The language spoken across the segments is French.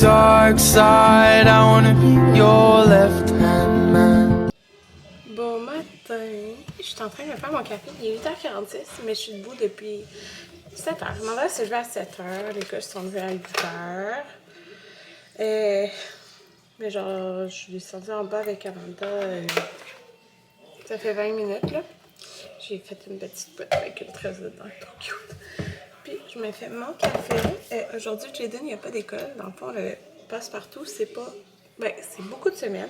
dark side. I wanna be your left-hand man. Bon matin, je suis en train de faire mon café. Il est 8h46, mais je suis debout depuis 7h. Je m'en vais se lever à 7h. Les gars se sont levés à 8h. Mais genre, je suis descendue en bas avec Amanda. Ça fait 20 minutes là. J'ai fait une petite boîte avec une tresse dedans, trop cute. Puis je me fais mon café. Aujourd'hui, Jaden, il n'y a pas d'école. Dans le fond, le passe-partout, c'est pas. Ben, c'est beaucoup de semaines,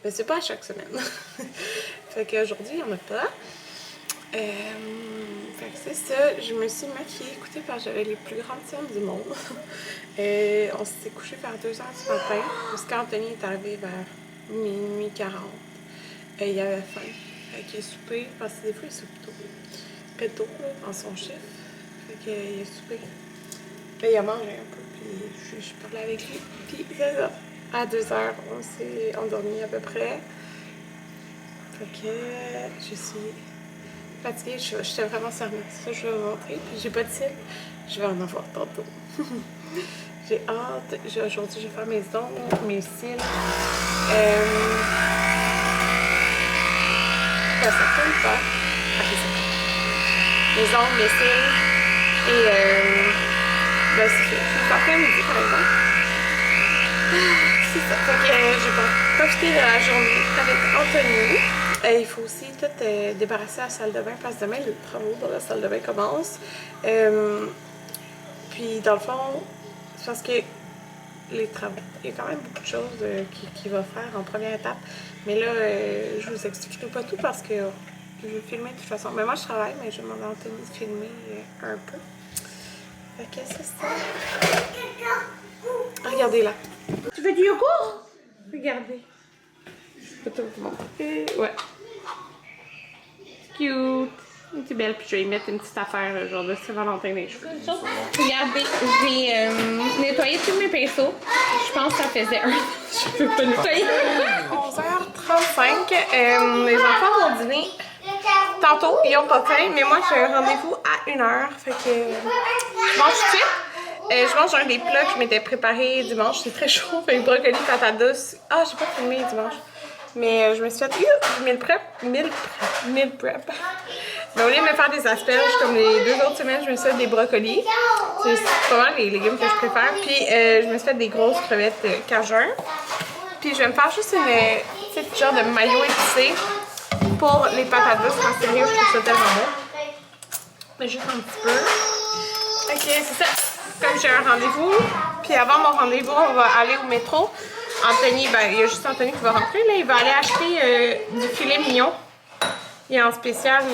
mais c'est pas à chaque semaine. Fait qu'aujourd'hui, il n'y en a pas. Fait que c'est ça. Je me suis maquillée, écoutez, parce que j'avais les plus grandes cernes du monde. On s'est couché vers 2h du matin. Parce qu'Anthony est arrivé vers minuit 40. Il avait faim. Fait qu'il a soupé, parce que des fois, il soupe tôt. Très tôt, là, dans son chiffre. Fait qu'il a soupé. Là, il a mangé un peu, puis je parlais avec lui. Puis c'est ça. À 2h, on s'est endormi à peu près. Fait que je suis fatiguée. J'étais vraiment cerné. Ça, je vais vous montrer. Puis j'ai pas de cils. Je vais en avoir tantôt. J'ai hâte. Aujourd'hui, je vais faire mes ongles, mes cils. Ça tourne pas. Ok, c'est ça. Les ongles, les cils. Et ben, c'est après-midi, par exemple. C'est ça. Fait que je vais profiter de la journée avec Anthony. Il faut aussi tout débarrasser la salle de bain parce que demain, les travaux dans la salle de bain commencent. Puis, dans le fond, c'est parce que les travaux, il y a quand même beaucoup de choses qu'il va faire en première étape. Mais là, je vous expliquerai pas tout parce que je vais filmer de toute façon. Mais moi, je travaille, mais je vais demander à Anthony de filmer un peu. Fait que c'est ça. Regardez là. Tu veux du yogourt? Regardez. Je peux te vous montrer. Ouais. Cute. C'est belle. Puis je vais y mettre une petite affaire, genre de Saint-Valentin dans les cheveux. Regardez, j'ai nettoyé tous mes pinceaux. Je pense que ça faisait un. Je peux pas nettoyer. 11h35. Les enfants vont dîner. Tantôt, ils ont pas faim, mais moi j'ai un rendez-vous à 1h. Fait que je mange tout de suite. Je mange un des plats que je m'étais préparé dimanche. C'est très chaud. Fait que brocoli, patates douces. Ah, j'ai pas filmé dimanche. Mais je me suis fait meal prep. Mais au lieu de me faire des asperges comme les 2 autres semaines, je me suis fait des brocolis. C'est pas mal les légumes que je préfère. Puis je me suis fait des grosses crevettes cajun. Puis je vais me faire juste une petite genre de mayo épicé pour les patates douces. En sérieux, je trouve ça tellement bon. Mais juste un petit peu. Ok, c'est ça. Comme j'ai un rendez-vous. Puis avant mon rendez-vous, on va aller au métro. Anthony, ben, il y a juste Anthony qui va rentrer. Là, il va aller acheter du filet mignon. Il est en spécial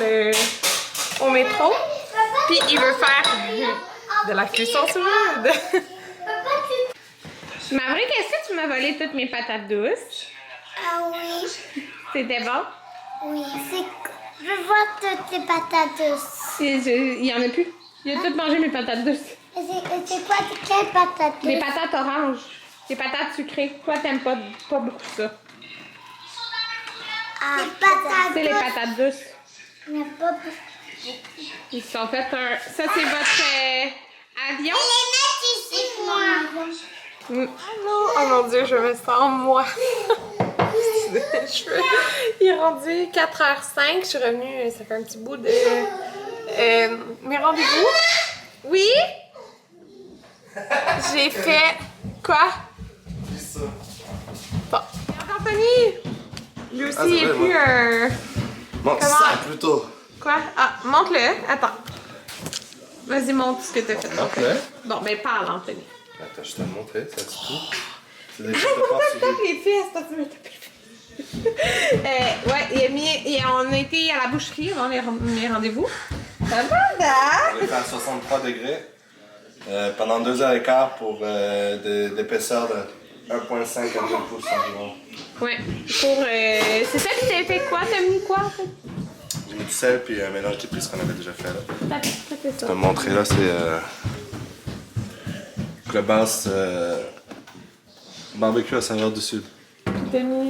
au métro. Puis il veut faire de la cuisson sur vide. Ma vraie question, tu m'as volé toutes mes patates douces. Ah oui. C'était bon? Oui, je veux voir toutes tes patates douces. Il y en a plus. Il a tout mangé mes patates douces. C'est quoi quelles patates douces? Les patates oranges. Les patates sucrées. Toi, t'aimes pas beaucoup ça. Ah, les patates C'est les patates douces. Il n'y a pas beaucoup. Ils se sont fait un... Ça, c'est votre avion? Les mettre ici, moi. Allô? Oh mon Dieu, je me sens moi. Il est rendu 4h05. Je suis revenue, ça fait un petit bout de... mes rendez-vous. Oui? J'ai fait... Quoi? Bon. Anthony! Lui aussi, il est plus un... Montre ça plutôt. Quoi? Ah, montre-le. Attends. Vas-y, montre ce que t'as fait. Montre-le. Bon, ben parle, Anthony. Attends, je te le montrer, ça c'est tout. C'est des Pourquoi tu tapes les fesses? Parce que tu me tapes les fesses. On a été à la boucherie avant mes rendez-vous. Amanda! On est à 63 degrés pendant 2h15 pour d'épaisseur de 1,5 à 2 pouces environ. Ouais, pour... c'est ça que t'as fait quoi? T'as mis quoi, en fait? J'ai mis du sel puis un mélange d'épices qu'on avait déjà fait là. T'as fait ça. Je vais te montrer là, c'est le base barbecue à saveur du sud.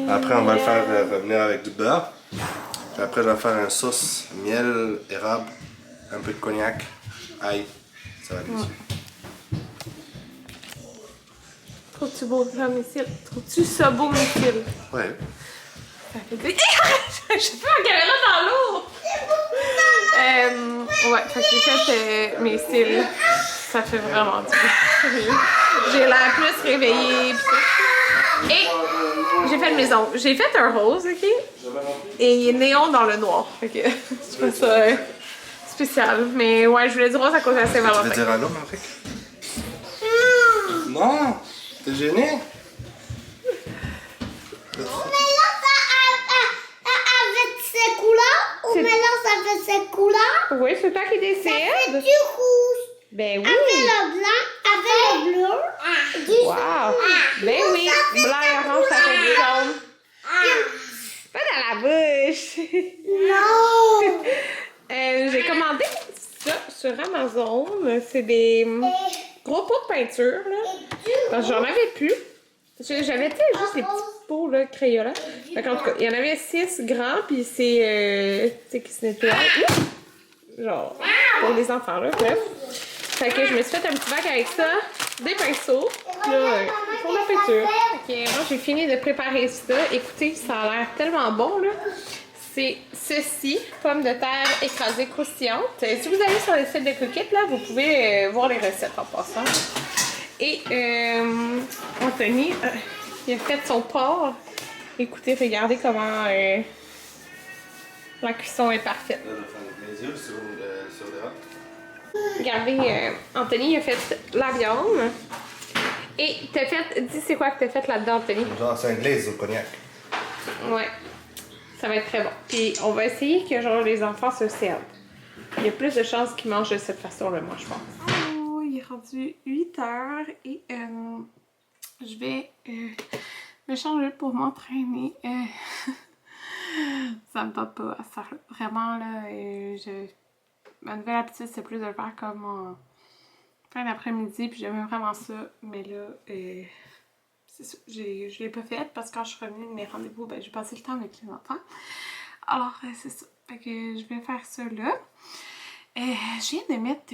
Après, on va le faire revenir avec du beurre. Puis après, je vais faire une sauce miel, érable, un peu de cognac, ail. Ça va être délicieux. Trouves-tu beau ça, mes cils? Trouves-tu ça beau, mes cils? Ouais. Ça fait des... Je suis plus en caméra dans l'eau! Ouais, fait que j'ai fait mes cils. Ça fait vraiment du bien. J'ai l'air plus réveillée. Et j'ai fait mes ongles. J'ai fait un rose, ok? Et il est néon dans le noir. Fait que je trouve ça spécial. Mais ouais, je voulais du rose à cause de la Tu veux Saint-Valentin. dire allô, Marek? Non! T'es gêné? Avec ses couleurs, ou mélange avec ses couleurs, Oui, c'est toi qui c'est décide. du rouge. Ben oui. Avec le blanc, avec le bleu, du Wow. Ben oui. Blanc et orange, ça fait du jaune. Pas dans la bouche. Non. J'ai commandé ça sur Amazon. C'est des gros pots de peinture, là. Parce que j'en avais plus. J'avais, tu sais, juste les petits pots, là, Crayola. Fait qu'en tout cas, il y en avait 6 grands, puis c'est, tu sais, qui se nettoient. Genre, pour les enfants, là, bref. Fait que je me suis fait un petit bac avec ça, des pinceaux, là, pour la peinture. Fait que moi, j'ai fini de préparer ça. Écoutez, ça a l'air tellement bon, là. C'est ceci, pommes de terre écrasées croustillantes. Si vous allez sur le site de Cookit, là, vous pouvez voir les recettes en passant. Et Anthony, il a fait son porc. Écoutez, regardez comment la cuisson est parfaite. Les yeux sur les rats. Regardez, Anthony, il a fait la viande. Et t'as fait, dis c'est quoi que t'as fait là-dedans, Anthony? Genre, c'est un glaze au cognac. Ouais, ça va être très bon. Puis on va essayer que genre les enfants se servent. Il y a plus de chances qu'ils mangent de cette façon-là, moi, je pense. Oh, il est rendu 8 h et je vais me changer pour m'entraîner. Ça me tente pas à faire vraiment là. Ma nouvelle habitude, c'est plus de le faire comme en fin d'après-midi, puis j'aime vraiment ça. Mais là, c'est ça. Je l'ai pas fait parce que quand je suis revenue de mes rendez-vous, ben, j'ai passé le temps avec les enfants. Alors, c'est ça. Fait que je vais faire ça là. Je viens de mettre...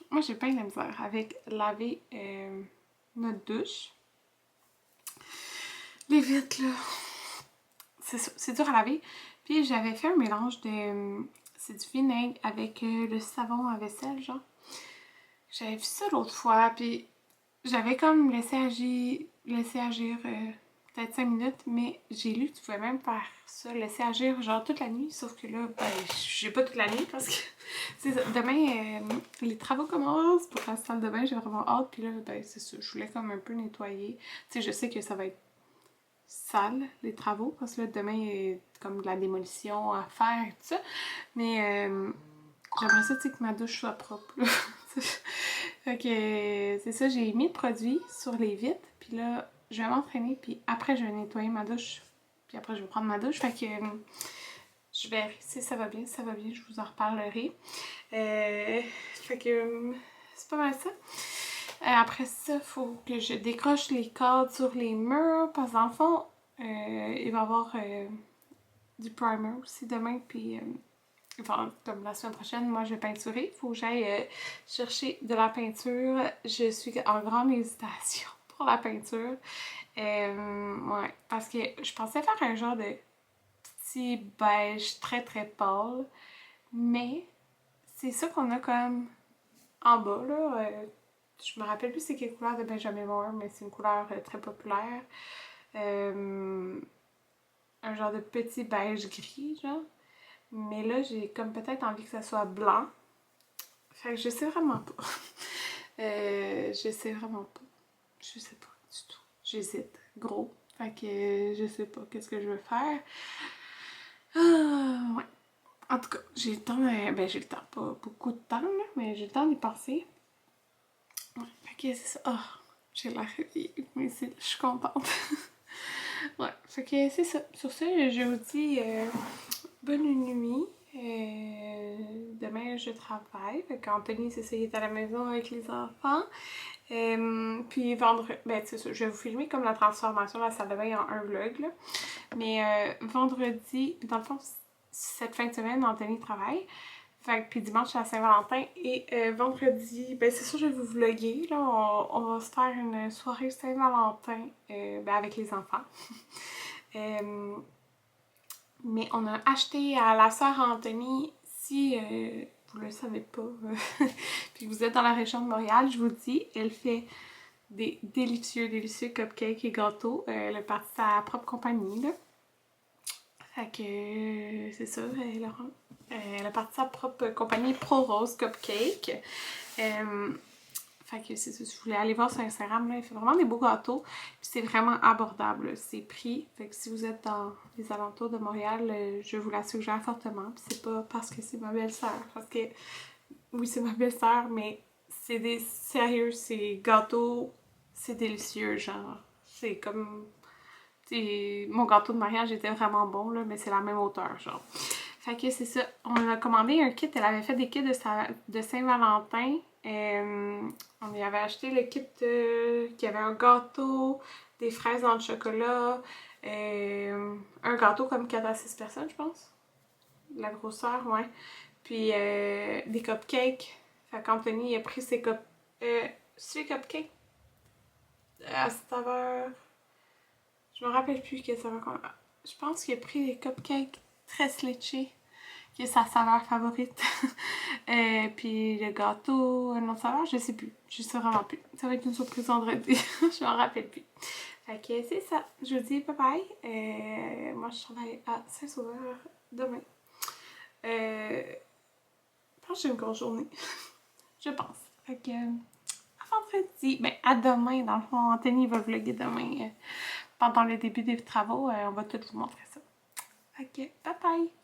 moi, j'ai pas de la misère avec laver notre douche. Les vitres, là, c'est dur à laver. Puis j'avais fait un mélange de... c'est du vinaigre avec le savon à vaisselle, genre. J'avais vu ça l'autre fois, puis j'avais comme laissé agir peut-être 5 minutes, mais j'ai lu que tu pouvais même faire ça, laisser agir genre toute la nuit, sauf que là, ben, j'ai pas toute la nuit parce que c'est ça. Demain, les travaux commencent pour la salle de bain, j'ai vraiment hâte, puis là, ben, c'est ça, je voulais comme un peu nettoyer. Tu sais, je sais que ça va être sale, les travaux, parce que là, demain, il y a comme de la démolition à faire et tout ça, mais j'aimerais ça, tu sais, que ma douche soit propre, là. Fait que c'est ça, j'ai mis le produit sur les vitres, puis là, je vais m'entraîner, puis après, je vais nettoyer ma douche, puis après, je vais prendre ma douche, fait que je verrai si ça va bien, je vous en reparlerai. Fait que c'est pas mal ça. Après ça, il faut que je décroche les cadres sur les murs, parce que dans le fond, il va y avoir du primer aussi demain, puis enfin, comme la semaine prochaine, moi je vais peinturer. Il faut que j'aille chercher de la peinture. Je suis en grande hésitation pour la peinture. Ouais, parce que je pensais faire un genre de petit beige très très pâle, mais c'est ça qu'on a comme en bas là. Je me rappelle plus c'est quelle couleur de Benjamin Moore, mais c'est une couleur très populaire. Un genre de petit beige gris, genre. Mais là, j'ai comme peut-être envie que ça soit blanc. Fait que je sais vraiment pas. Je sais vraiment pas. Je sais pas du tout. J'hésite. Gros. Fait que je sais pas qu'est-ce que je veux faire. Ouais. En tout cas, j'ai le temps ben, j'ai le temps. Pas beaucoup de temps, là, mais j'ai le temps d'y passer. Ouais. Fait que c'est ça. Oh, j'ai l'air réveillée. Mais je suis contente. Ouais. Fait que c'est ça. Sur ce, je vous dis... bonne nuit. Demain, je travaille. Fait qu'Anthony, c'est ça, il est à la maison avec les enfants. Puis vendredi, ben c'est ça, je vais vous filmer comme la transformation de la salle de bain en un vlog, là. Mais vendredi, dans le fond, cette fin de semaine, Anthony travaille. Fait que, puis dimanche, c'est la Saint-Valentin. Et vendredi, ben c'est sûr, je vais vous vlogger. Là, on va se faire une soirée Saint-Valentin avec les enfants. Mais on a acheté à la sœur Anthony, si vous le savez pas, puis vous êtes dans la région de Montréal, je vous dis, elle fait des délicieux cupcakes et gâteaux. Elle a parti sa propre compagnie, là. Fait que c'est ça, elle a parti sa propre compagnie Pro Rose Cupcake. Fait que c'est ça, si vous voulez aller voir sur Instagram, là, elle fait vraiment des beaux gâteaux. Puis c'est vraiment abordable, c'est prix. Fait que si vous êtes dans les alentours de Montréal, je vous la suggère fortement. Puis c'est pas parce que c'est ma belle-sœur, parce que oui, c'est ma belle-sœur, mais c'est des sérieux, c'est gâteaux, c'est délicieux, genre. C'est comme... mon gâteau de mariage était vraiment bon, là, mais c'est la même hauteur, genre. Fait que c'est ça. On a commandé un kit. Elle avait fait des kits de Saint-Valentin. On lui avait acheté le kit qui avait un gâteau, des fraises dans le chocolat, un gâteau comme 4 à 6 personnes, je pense. La grosseur, ouais. Puis des cupcakes. Fait qu'Anthony a pris ses cupcakes à saveur... Je me rappelle plus quelle saveur qu'on a. Je pense qu'il a pris des cupcakes très litchés, qui est sa saveur favorite. Puis le gâteau, une autre saveur, je sais plus. Je sais vraiment plus. Ça va être une surprise vendredi. Je m'en rappelle plus. Fait que c'est ça. Je vous dis bye bye. Moi, je travaille à Saint-Sauveur demain. Je pense que j'ai une grosse journée. Je pense. Fait que à vendredi. Ben, à demain, dans le fond. Anthony va vlogger demain. Pendant le début des travaux, on va tout vous montrer ça. Ok, bye bye!